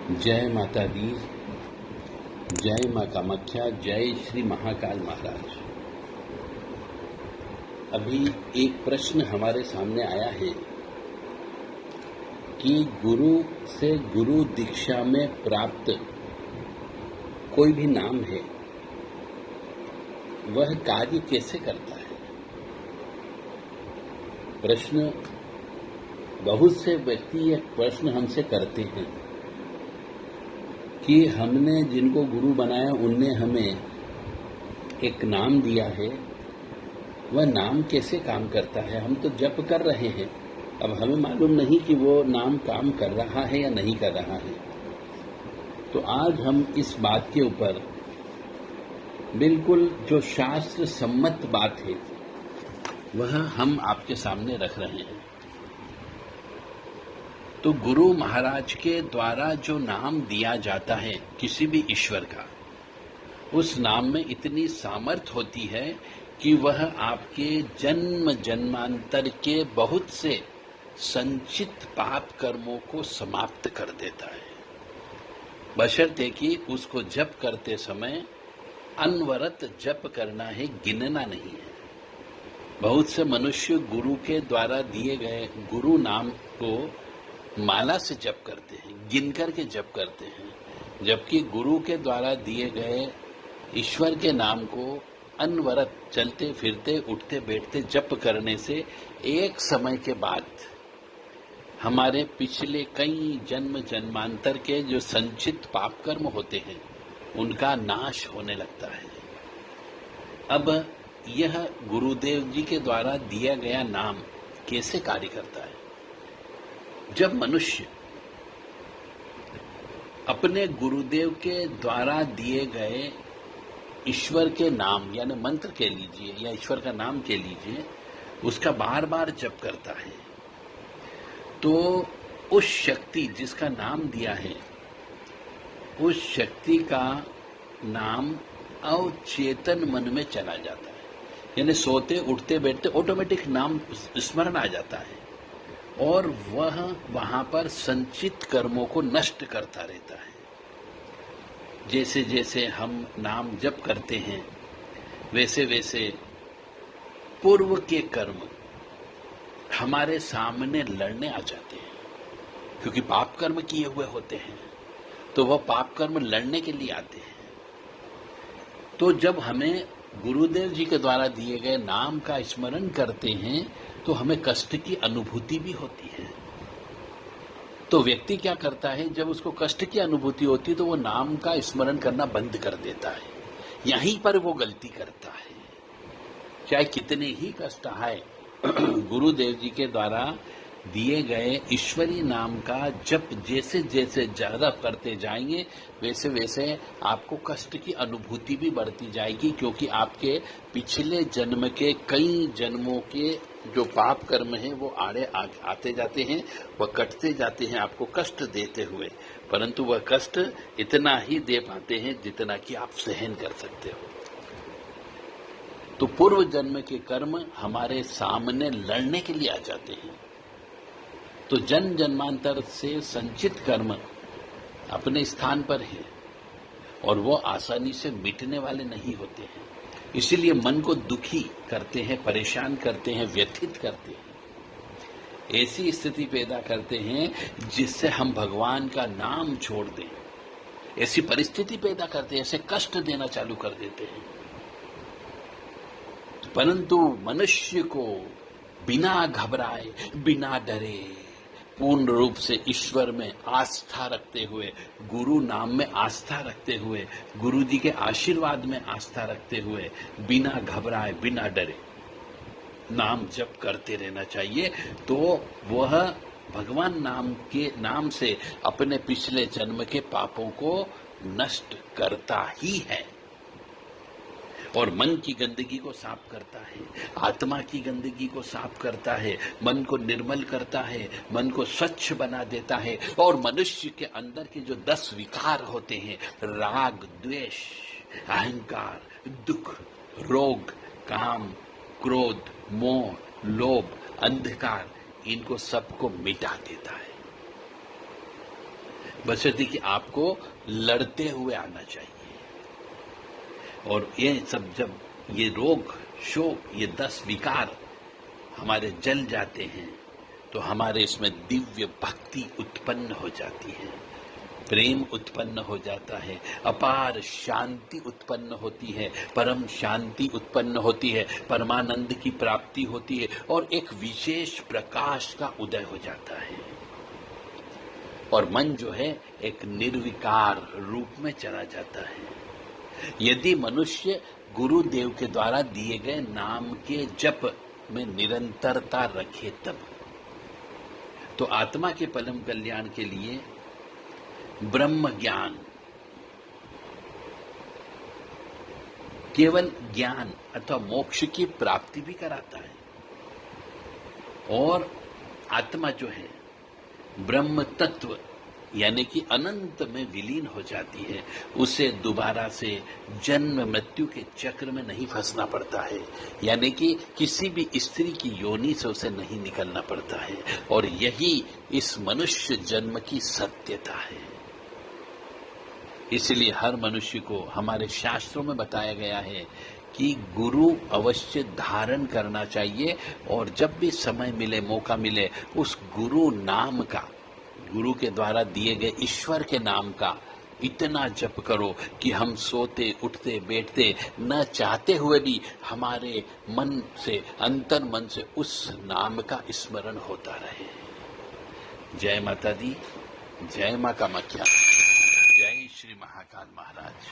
जय माता दी, जय माँ कामाख्या, जय श्री महाकाल महाराज। अभी एक प्रश्न हमारे सामने आया है कि गुरु से गुरु दीक्षा में प्राप्त कोई भी नाम है, वह कार्य कैसे करता है। प्रश्न बहुत से व्यक्ति यह प्रश्न हमसे करते हैं कि हमने जिनको गुरु बनाया उनने हमें एक नाम दिया है, वह नाम कैसे काम करता है। हम तो जप कर रहे हैं, अब हमें मालूम नहीं कि वो नाम काम कर रहा है या नहीं कर रहा है। तो आज हम इस बात के ऊपर बिल्कुल जो शास्त्र सम्मत बात है वह हम आपके सामने रख रहे हैं। तो गुरु महाराज के द्वारा जो नाम दिया जाता है किसी भी ईश्वर का, उस नाम में इतनी सामर्थ होती है कि वह आपके जन्म जन्मांतर के बहुत से संचित पाप कर्मों को समाप्त कर देता है, बशर्ते कि उसको जप करते समय अनवरत जप करना है, गिनना नहीं है। बहुत से मनुष्य गुरु के द्वारा दिए गए गुरु नाम को माला से जप करते हैं, गिन करके जप करते हैं, जबकि गुरु के द्वारा दिए गए ईश्वर के नाम को अनवरत चलते फिरते उठते बैठते जप करने से एक समय के बाद हमारे पिछले कई जन्म जन्मांतर के जो संचित पाप कर्म होते हैं उनका नाश होने लगता है। अब यह गुरुदेव जी के द्वारा दिया गया नाम कैसे कार्य करता है। जब मनुष्य अपने गुरुदेव के द्वारा दिए गए ईश्वर के नाम यानी मंत्र के लीजिए या ईश्वर का नाम के लीजिए, उसका बार बार जप करता है, तो उस शक्ति जिसका नाम दिया है, उस शक्ति का नाम अवचेतन मन में चला जाता है, यानी सोते उठते बैठते ऑटोमेटिक नाम स्मरण आ जाता है और वह वहां पर संचित कर्मों को नष्ट करता रहता है। जैसे जैसे हम नाम जप करते हैं वैसे वैसे पूर्व के कर्म हमारे सामने लड़ने आ जाते हैं, क्योंकि पाप कर्म किए हुए होते हैं तो वह पाप कर्म लड़ने के लिए आते हैं। तो जब हमें गुरुदेव जी के द्वारा दिए गए नाम का स्मरण करते हैं तो हमें कष्ट की अनुभूति भी होती है। तो व्यक्ति क्या करता है, जब उसको कष्ट की अनुभूति होती है तो वो नाम का स्मरण करना बंद कर देता है। यहीं पर वो गलती करता है। चाहे कितने ही कष्ट आए, गुरुदेव जी के द्वारा दिए गए ईश्वरी नाम का जप जैसे जैसे ज्यादा करते जाएंगे वैसे वैसे आपको कष्ट की अनुभूति भी बढ़ती जाएगी, क्योंकि आपके पिछले जन्म के कई जन्मों के जो पाप कर्म हैं वो आड़े आते जाते हैं, वह कटते जाते हैं आपको कष्ट देते हुए, परंतु वह कष्ट इतना ही दे पाते हैं जितना कि आप सहन कर सकते हो। तो पूर्व जन्म के कर्म हमारे सामने लड़ने के लिए आ जाते हैं। तो जन्म जन्मांतर से संचित कर्म अपने स्थान पर है और वो आसानी से मिटने वाले नहीं होते हैं, इसीलिए मन को दुखी करते हैं, परेशान करते हैं, व्यथित करते हैं, ऐसी स्थिति पैदा करते हैं जिससे हम भगवान का नाम छोड़ दें, ऐसी परिस्थिति पैदा करते हैं, ऐसे कष्ट देना चालू कर देते हैं। परंतु मनुष्य को बिना घबराए बिना डरे पूर्ण रूप से ईश्वर में आस्था रखते हुए, गुरु नाम में आस्था रखते हुए, गुरु जी के आशीर्वाद में आस्था रखते हुए बिना घबराए बिना डरे नाम जप करते रहना चाहिए। तो वह भगवान नाम से अपने पिछले जन्म के पापों को नष्ट करता ही है और मन की गंदगी को साफ करता है, आत्मा की गंदगी को साफ करता है, मन को निर्मल करता है, मन को स्वच्छ बना देता है। और मनुष्य के अंदर के जो 10 विकार होते हैं, राग, द्वेष, अहंकार, दुख, रोग, काम, क्रोध, मोह, लोभ, अंधकार, इनको सबको मिटा देता है। बशर्ते कि आपको लड़ते हुए आना चाहिए। और ये सब जब ये रोग शोक ये 10 विकार हमारे जल जाते हैं तो हमारे इसमें दिव्य भक्ति उत्पन्न हो जाती है, प्रेम उत्पन्न हो जाता है, अपार शांति उत्पन्न होती है, परम शांति उत्पन्न होती है, परमानंद की प्राप्ति होती है और एक विशेष प्रकाश का उदय हो जाता है और मन जो है एक निर्विकार रूप में चला जाता है। यदि मनुष्य गुरुदेव के द्वारा दिए गए नाम के जप में निरंतरता रखे तब तो आत्मा के परम कल्याण के लिए ब्रह्म ज्ञान केवल ज्ञान अथवा मोक्ष की प्राप्ति भी कराता है और आत्मा जो है ब्रह्म तत्व यानी कि अनंत में विलीन हो जाती है, उसे दोबारा से जन्म मृत्यु के चक्र में नहीं फंसना पड़ता है, यानी कि किसी भी स्त्री की योनि से उसे नहीं निकलना पड़ता है। और यही इस मनुष्य जन्म की सत्यता है। इसलिए हर मनुष्य को हमारे शास्त्रों में बताया गया है कि गुरु अवश्य धारण करना चाहिए और जब भी समय मिले मौका मिले उस गुरु नाम का, गुरु के द्वारा दिए गए ईश्वर के नाम का इतना जप करो कि हम सोते उठते बैठते न चाहते हुए भी हमारे मन से अंतर मन से उस नाम का स्मरण होता रहे। जय माता दी, जय मां कामाख्या, जय श्री महाकाल महाराज।